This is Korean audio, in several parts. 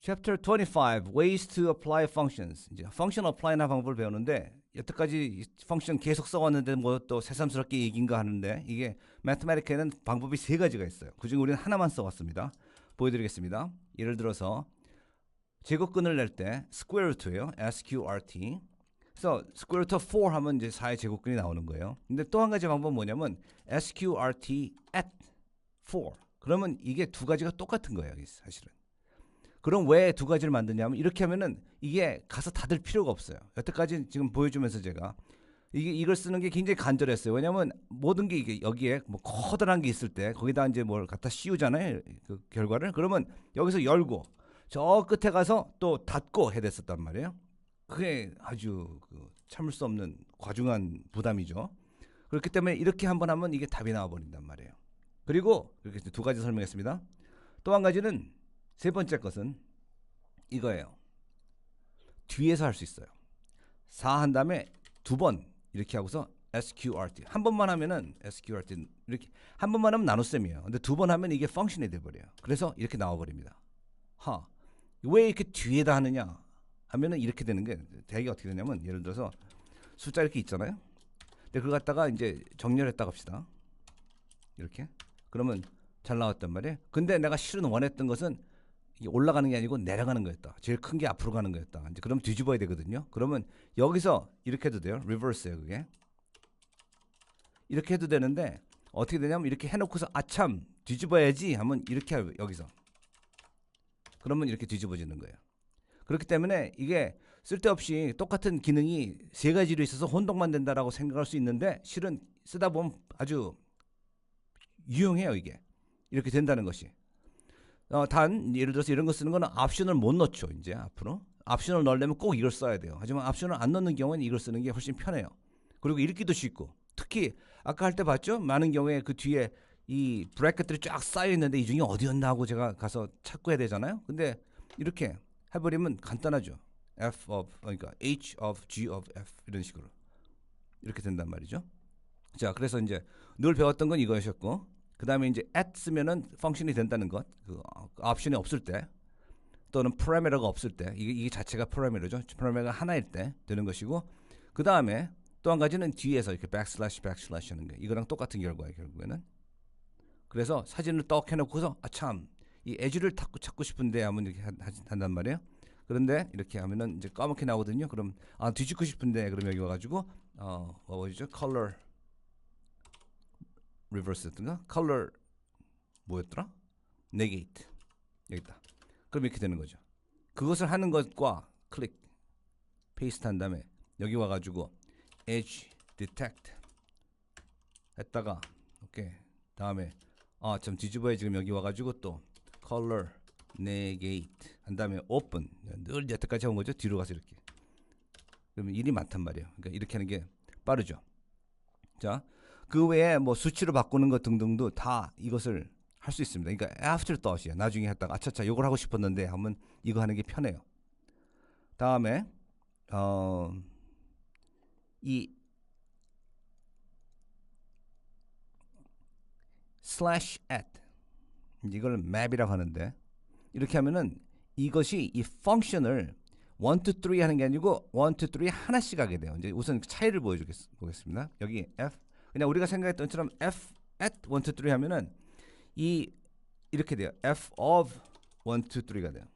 Chapter 25 Ways to apply functions. 이제 펑션 어플라이나 방법을 배우는데 여태까지 펑션 계속 써왔는데 뭐 또 새삼스럽게 얘기인가 하는데 이게 매트매티크에는 방법이 세 가지가 있어요. 그중에 우리는 하나만 써왔습니다. 보여드리겠습니다. 예를 들어서 제곱근을 낼 때 square root예요. sqrt. 그래서 square root of 4 하면 이제 4의 제곱근이 나오는 거예요. 근데 또 한 가지 방법은 뭐냐면 sqrt at 4. 그러면 이게 두 가지가 똑같은 거예요. 사실은. 그럼 왜 두 가지를 만드냐면 이렇게 하면은 이게 가서 닫을 필요가 없어요. 여태까지 지금 보여주면서 제가 이걸 쓰는 게 굉장히 간절했어요. 왜냐하면 모든 게 이게 여기에 뭐 커다란 게 있을 때 거기다 이제 뭘 갖다 씌우잖아요. 그 결과를. 그러면 여기서 열고 저 끝에 가서 또 닫고 해야 됐었단 말이에요. 그게 아주 참을 수 없는 과중한 부담이죠. 그렇기 때문에 이렇게 한번 하면 이게 답이 나와버린단 말이에요. 그리고 이렇게 두 가지 설명했습니다. 또 한 가지는 세 번째 것은 이거예요. 뒤에서 할 수 있어요. 4 한 다음에 두 번 이렇게 하고서 sqrt. 한 번만 하면은 sqrt 이렇게 한 번만 하면 나눗셈이에요. 근데 두 번 하면 이게 펑션이 돼 버려요. 그래서 이렇게 나와 버립니다. 왜 이렇게 뒤에다 하느냐 하면은 이렇게 되는 게 대개 어떻게 되냐면 예를 들어서 숫자 이렇게 있잖아요. 근데 그걸 갖다가 이제 정렬했다 합시다. 이렇게. 그러면 잘 나왔단 말이에요. 근데 내가 실은 원했던 것은 올라가는 게 아니고 내려가는 거였다. 제일 큰 게 앞으로 가는 거였다. 이제 그럼 뒤집어야 되거든요. 그러면 여기서 이렇게 해도 돼요. 리버스예요, 그게. 이렇게 해도 되는데 어떻게 되냐면 이렇게 해놓고서 아참 뒤집어야지 하면 이렇게 해요, 여기서. 그러면 이렇게 뒤집어지는 거예요. 그렇기 때문에 이게 쓸데없이 똑같은 기능이 세 가지로 있어서 혼동만 된다라고 생각할 수 있는데 실은 쓰다 보면 아주 유용해요, 이게. 이렇게 된다는 것이. 단 예를 들어서 이런 거 쓰는 거는 옵션을 못 넣죠. 이제 앞으로 옵션을 넣으려면 꼭 이걸 써야 돼요. 하지만 옵션을 안 넣는 경우에는 이걸 쓰는 게 훨씬 편해요. 그리고 읽기도 쉽고 특히 아까 할 때 봤죠? 많은 경우에 그 뒤에 이 브래킷들이 쫙 쌓여 있는데 이 중에 어디였나 하고 제가 가서 찾고 해야 되잖아요. 근데 이렇게 해버리면 간단하죠. 그러니까 H of G of F 이런 식으로 이렇게 된단 말이죠. 자, 그래서 이제 늘 배웠던 건 이거였고. 그 다음에 이제 at 쓰면은 펑션이 된다는 것, 그 옵션이 없을 때 또는 parameter가 없을 때 이게 자체가 parameter죠. parameter가 하나일 때 되는 것이고 그 다음에 또 한 가지는 뒤에서 이렇게 backslash 하는 게 이거랑 똑같은 결과예요, 결국에는. 그래서 사진을 떡 해놓고서 참 이 edge를 찾고 싶은데 하면 이렇게 한단 말이에요. 그런데 이렇게 하면은 이제 까맣게 나오거든요. 그럼 뒤집고 싶은데 그럼 여기 와가지고 뭐죠? color reverse였던가? color 뭐였더라? negate 여기 있다. 그럼 이렇게 되는 거죠. 그것을 하는 것과 클릭 페이스트 한 다음에 여기 와가지고 edge detect 했다가 오케이 다음에 좀 뒤집어야 지금 여기 와가지고 또 color negate 한 다음에 open 늘 여태까지 한 거죠. 뒤로 가서 이렇게 그러면 일이 많단 말이에요. 그러니까 이렇게 하는 게 빠르죠. 자. 그 외에 뭐 수치로 바꾸는 것 등등도 다 이것을 할 수 있습니다. 그러니까 afterthought이에요. 나중에 했다가 아차차 이걸 하고 싶었는데 하면 이거 하는 게 편해요. 다음에 이 slash at 이걸 map이라고 하는데 이렇게 하면은 이것이 이 펑션을 1, 2, 3 하는 게 아니고 1, 2, 3 하나씩 하게 돼요. 이제 우선 차이를 보겠습니다. 여기 f 그냥 우리가 생각했던 것처럼 f at 1, 2, 3 하면은 이렇게 돼요. f of 1, 2, 3가 돼요.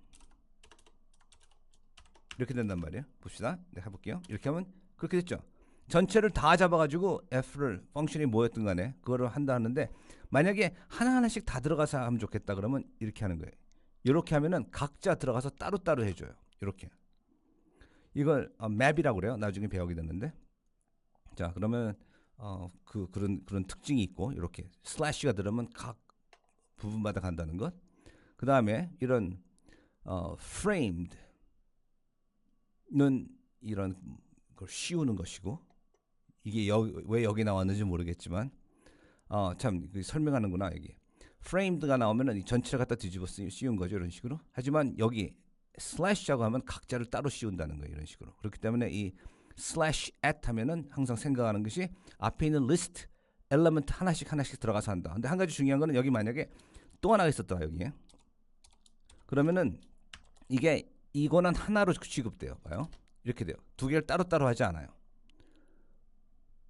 이렇게 된단 말이에요. 봅시다. 네, 해볼게요. 이렇게 하면 그렇게 됐죠. 전체를 다 잡아가지고 f를 펑션이 뭐였든 간에 그거를 한다 하는데 만약에 하나하나씩 다 들어가서 하면 좋겠다 그러면 이렇게 하는 거예요. 이렇게 하면은 각자 들어가서 따로따로 해줘요. 이렇게. 이걸 map이라고 그래요. 나중에 배우게 됐는데. 자, 그러면 그런 특징이 있고 이렇게 슬래시가 들어오면 각 부분마다 간다는 것. 그 다음에 이런 framed는 이런 걸 씌우는 것이고 이게 왜 여기 나왔는지 모르겠지만 참 설명하는구나 여기. framed가 나오면은 이 전체를 갖다 뒤집어 씌운 거죠 이런 식으로. 하지만 여기 슬래시하고 하면 각자를 따로 씌운다는 거예요 이런 식으로. 그렇기 때문에 이 slash at 하면은 항상 생각하는 것이 앞에 있는 list element 하나씩 들어가서 한다. 근데 한 가지 중요한 거는 여기 만약에 또 하나가 있었다 여기에. 그러면은 이게 이거는 하나로 취급돼요. 봐요. 이렇게 돼요. 두 개를 따로따로 하지 않아요.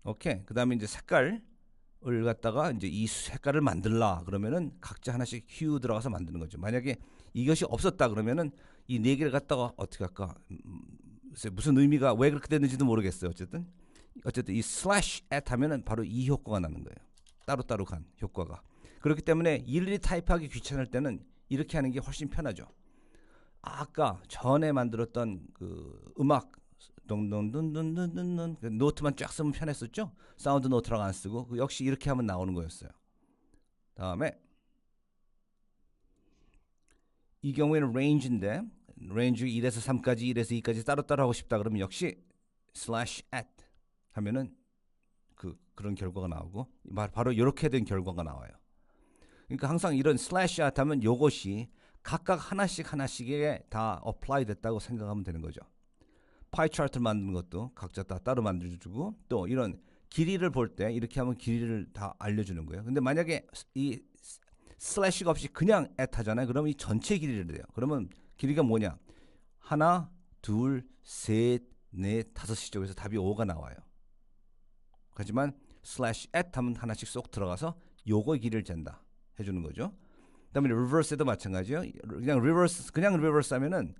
오케이. 그다음에 이제 색깔을 갖다가 이제 이 색깔을 만들라 그러면은 각자 하나씩 휴 들어가서 만드는 거죠. 만약에 이것이 없었다 그러면은 이 네 개를 갖다가 어떻게 할까? 글쎄 무슨 의미가 왜 그렇게 됐는지도 모르겠어요. 어쨌든 이 slash at 하면은 바로 이 효과가 나는 거예요. 따로따로 간 효과가. 그렇기 때문에 일일이 타입하기 귀찮을 때는 이렇게 하는 게 훨씬 편하죠. 아까 전에 만들었던 그 음악 동동둔둔둔둔 그 노트만 쫙 쓰면 편했었죠. 사운드 노트라고 안 쓰고 역시 이렇게 하면 나오는 거였어요. 다음에 이 경우에는 range인데 range 1에서 3까지 1에서 2까지 따로따로 하고 싶다 그러면 역시 slash at 하면은 그런 결과가 나오고 바로 이렇게 된 결과가 나와요. 그러니까 항상 이런 slash at 하면 요것이 각각 하나씩에 다 apply 됐다고 생각하면 되는 거죠. 파이 차트를 만드는 것도 각자 다 따로 만들어주고 또 이런 길이를 볼 때 이렇게 하면 길이를 다 알려주는 거예요. 근데 만약에 이 슬래시가 없이 그냥 at 하잖아요. 그러면 이 전체 길이를 돼요. 그러면 길이가 뭐냐? 하나, 둘, 셋, 넷, 다섯이죠. 그래서 답이 5가 나와요. 하지만 slash at 하면 하나씩 쏙 들어가서 요거 길이를 잰다 해주는 거죠. 그다음에 reverse에도 마찬가지요. 그냥 reverse 하면은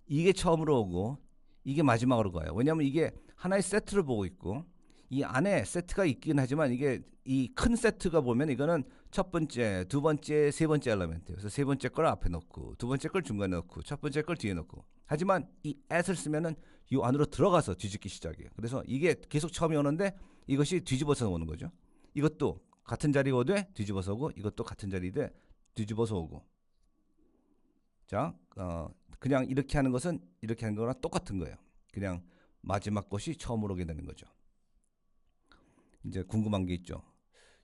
이게 처음으로 오고 이게 마지막으로 가요. 왜냐하면 이게 하나의 세트를 보고 있고 이 안에 세트가 있긴 하지만 이게 이 큰 세트가 보면 이거는 첫 번째, 두 번째, 세 번째 엘리멘트. 그래서 세 번째 걸 앞에 넣고 두 번째 걸 중간에 넣고 첫 번째 걸 뒤에 넣고. 하지만 이 at을 쓰면은 이 안으로 들어가서 뒤집기 시작해요. 그래서 이게 계속 처음에 오는데 이것이 뒤집어서 오는 거죠. 이것도 같은 자리가 오되 뒤집어서 오고 이것도 같은 자리에 뒤집어서 오고. 자, 그냥 이렇게 하는 것은 이렇게 하는 거랑 똑같은 거예요. 그냥 마지막 것이 처음으로 오게 되는 거죠. 이제 궁금한 게 있죠.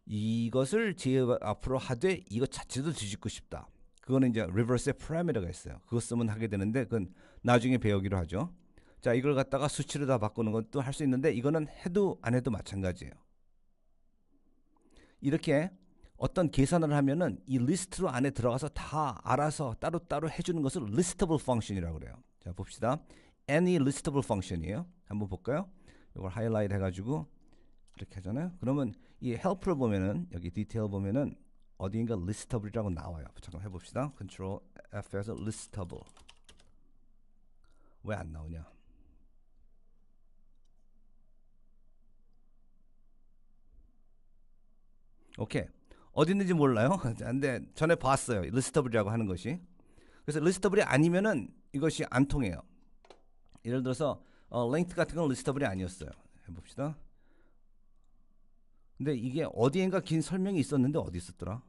이것을 제 앞으로 하되 이것 자체도 뒤집고 싶다. 그거는 이제 reverse의 parameter가 있어요. 그거 쓰면 하게 되는데 그건 나중에 배우기로 하죠. 자, 이걸 갖다가 수치로 다 바꾸는 것도 할 수 있는데 이거는 해도 안 해도 마찬가지예요. 이렇게 어떤 계산을 하면은 이 리스트로 안에 들어가서 다 알아서 따로따로 해주는 것을 listable function이라고 그래요. 자, 봅시다. any listable function이에요. 한번 볼까요? 이걸 하이라이트 해가지고 이렇게 하잖아요. 그러면 이 help를 보면은 여기 디테일 보면은 어디인가 listable이라고 나와요. 잠깐 해봅시다. Ctrl F에서 listable. 왜 안 나오냐? 오케이. 어디 있는지 몰라요. 근데 전에 봤어요. listable이라고 하는 것이. 그래서 listable이 아니면은 이것이 안 통해요. 예를 들어서 length 같은 건 listable이 아니었어요. 해봅시다. 근데 이게 어디엔가 긴 설명이 있었는데 어디 있었더라?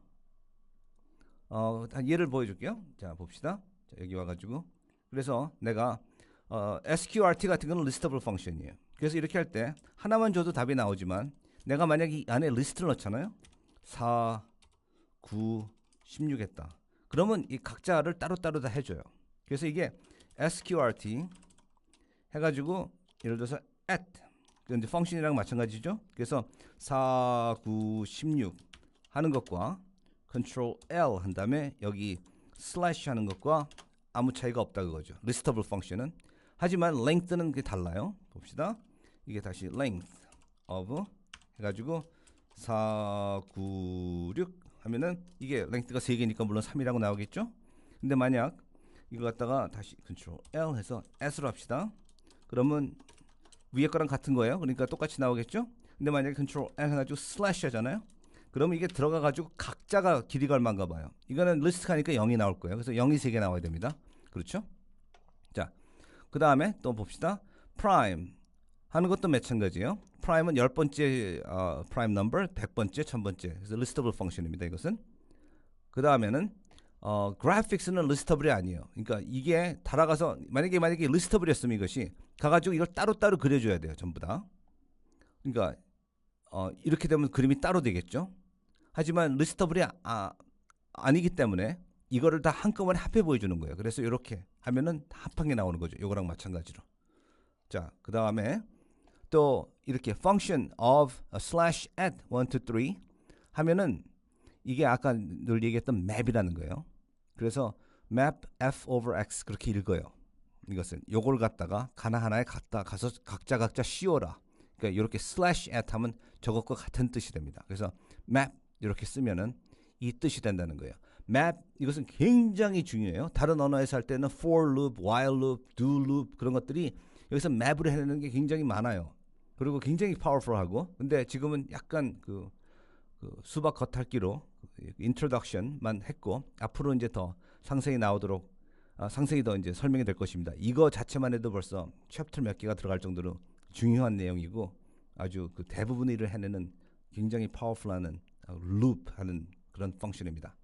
예를 보여줄게요. 자, 봅시다. 자, 여기 와가지고 그래서 내가 sqrt 같은 건 listable function이에요. 그래서 이렇게 할 때 하나만 줘도 답이 나오지만 내가 만약 이 안에 리스트를 넣잖아요. 4, 9, 16 했다. 그러면 이 각자를 따로따로 다 해줘요. 그래서 이게 sqrt 해가지고 예를 들어서 at 이제 펑션이랑 마찬가지죠. 그래서 4, 9, 16 하는 것과 Ctrl L 한 다음에 여기 슬래시 하는 것과 아무 차이가 없다 그거죠. listable function은. 하지만 length는 그게 달라요. 봅시다. 이게 다시 length of 해가지고 4, 9, 6 하면은 이게 length가 3개니까 물론 3이라고 나오겠죠. 근데 만약 이걸 갖다가 다시 Ctrl L 해서 S로 합시다. 그러면 위에 거랑 같은 거예요. 그러니까 똑같이 나오겠죠. 근데 만약에 Ctrl L 해가지고 슬래시 하잖아요. 그러면 이게 들어가가지고 각자가 길이가 얼마인가 봐요. 이거는 리스트가 하니까 0이 나올 거예요. 그래서 0이 3개 나와야 됩니다. 그렇죠? 자, 그 다음에 또 봅시다. prime 하는 것도 마찬가지예요. prime은 10번째 prime number, 100번째, 1000번째. 그래서 listable function입니다. 이것은. 그 다음에는 graphics는 listable이 아니에요. 그러니까 이게 달아가서 만약에 listable이었으면 이것이 가가지고 이걸 따로따로 그려줘야 돼요. 전부 다. 그러니까 이렇게 되면 그림이 따로 되겠죠. 하지만 listable이 아니기 때문에 이거를 다 한꺼번에 합해 보여주는 거예요. 그래서 이렇게 하면은 합한 게 나오는 거죠. 이거랑 마찬가지로. 자, 그 다음에 또 이렇게 function of slash at 1, 2, 3 하면은 이게 아까 늘 얘기했던 map이라는 거예요. 그래서 map f over x 그렇게 읽어요. 이것은 요걸 갖다가 하나하나에 갖다 가서 각자 씌워라. 그러니까 이렇게 slash at 하면 저것과 같은 뜻이 됩니다. 그래서 map 이렇게 쓰면은 이 뜻이 된다는 거예요. map 이것은 굉장히 중요해요. 다른 언어에서 할 때는 for loop, while loop, do loop 그런 것들이 여기서 map으로 해내는 게 굉장히 많아요. 그리고 굉장히 파워풀하고 근데 지금은 약간 그 수박 겉핥기로 인트로덕션만 했고 앞으로 이제 더 상세히 나오도록 상세히 더 이제 설명이 될 것입니다. 이거 자체만 해도 벌써 챕터 몇 개가 들어갈 정도로 중요한 내용이고 아주 그 대부분의 일을 해내는 굉장히 파워풀한 루프하는 그런 펑션입니다.